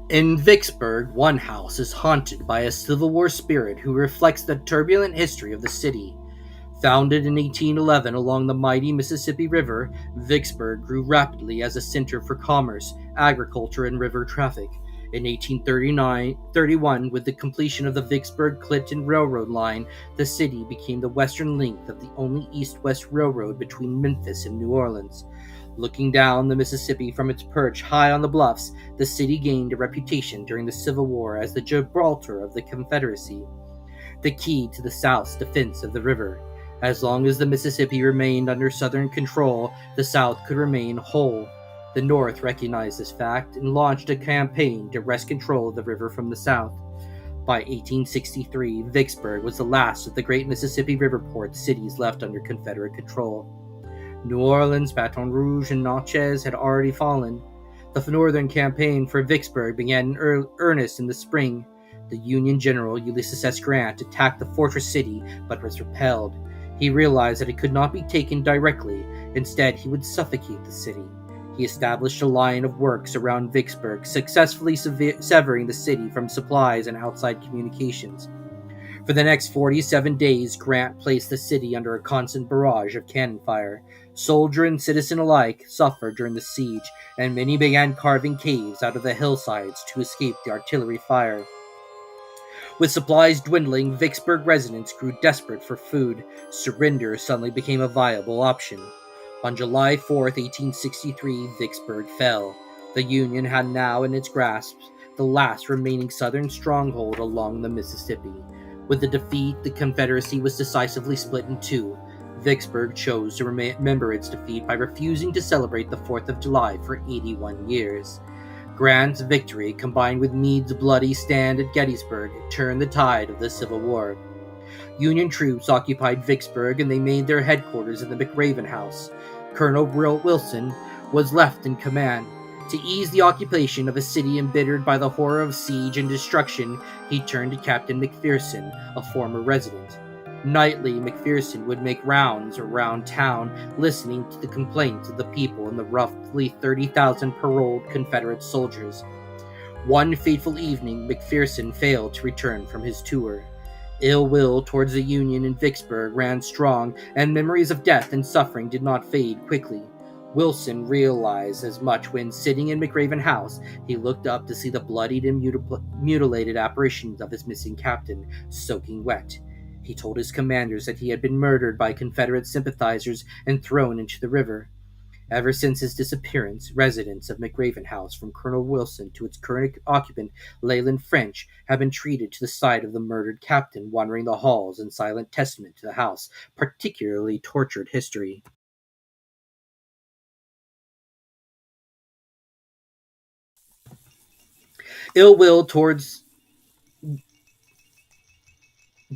In Vicksburg, one house is haunted by a Civil War spirit who reflects the turbulent history of the city. Founded in 1811 along the mighty Mississippi River, Vicksburg grew rapidly as a center for commerce, agriculture, and river traffic. In 1831, with the completion of the Vicksburg-Clinton Railroad line, the city became the western link of the only east-west railroad between Memphis and New Orleans. Looking down the Mississippi from its perch high on the bluffs, the city gained a reputation during the Civil War as the Gibraltar of the Confederacy, the key to the South's defense of the river. As long as the Mississippi remained under Southern control, the South could remain whole. The North recognized this fact and launched a campaign to wrest control of the river from the South. By 1863, Vicksburg was the last of the great Mississippi River port cities left under Confederate control. New Orleans, Baton Rouge, and Natchez had already fallen. The Northern campaign for Vicksburg began in earnest in the spring. The Union General Ulysses S. Grant attacked the fortress city, but was repelled. He realized that it could not be taken directly. Instead, he would suffocate the city. He established a line of works around Vicksburg, successfully severing the city from supplies and outside communications. For the next 47 days, Grant placed the city under a constant barrage of cannon fire. Soldier and citizen alike suffered during the siege, and many began carving caves out of the hillsides to escape the artillery fire. With supplies dwindling, Vicksburg residents grew desperate for food. Surrender suddenly became a viable option. On July 4, 1863, Vicksburg fell. The Union had now in its grasp the last remaining Southern stronghold along the Mississippi. With the defeat, the Confederacy was decisively split in two. Vicksburg chose to remember its defeat by refusing to celebrate the 4th of July for 81 years. Grant's victory, combined with Meade's bloody stand at Gettysburg, turned the tide of the Civil War. Union troops occupied Vicksburg, and they made their headquarters in the McRaven house. Colonel Wilson was left in command. To ease the occupation of a city embittered by the horror of siege and destruction, he turned to Captain McPherson, a former resident. Nightly, McPherson would make rounds around town, listening to the complaints of the people and the roughly 30,000 paroled Confederate soldiers. One fateful evening, McPherson failed to return from his tour. Ill will towards the Union in Vicksburg ran strong, and memories of death and suffering did not fade quickly. Wilson realized as much when, sitting in McRaven House, he looked up to see the bloodied and mutilated apparitions of his missing captain, soaking wet. He told his commanders that he had been murdered by Confederate sympathizers and thrown into the river. Ever since his disappearance, residents of McRaven House, from Colonel Wilson to its current occupant, Leland French, have been treated to the site of the murdered captain, wandering the halls in silent testament to the house, particularly tortured history. Ill will towards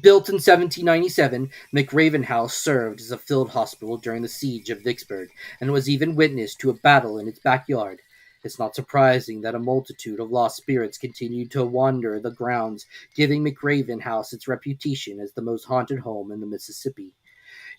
Built in 1797, McRaven House served as a field hospital during the siege of Vicksburg, and was even witness to a battle in its backyard. It's not surprising that a multitude of lost spirits continued to wander the grounds, giving McRaven House its reputation as the most haunted home in the Mississippi.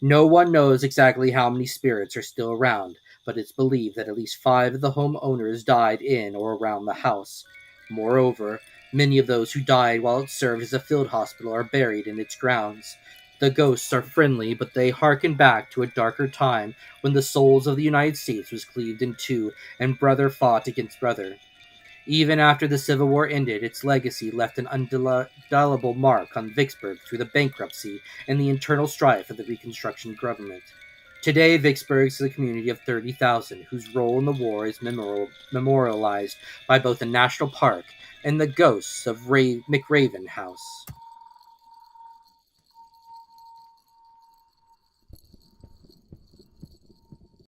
No one knows exactly how many spirits are still around, but it's believed that at least 5 of the homeowners died in or around the house. Moreover, many of those who died while it served as a field hospital are buried in its grounds. The ghosts are friendly, but they harken back to a darker time when the souls of the United States was cleaved in two and brother fought against brother. Even after the Civil War ended, its legacy left an indelible mark on Vicksburg through the bankruptcy and the internal strife of the Reconstruction government. Today, Vicksburg is a community of 30,000 whose role in the war is memorialized by both a national park and the ghosts of McRaven House.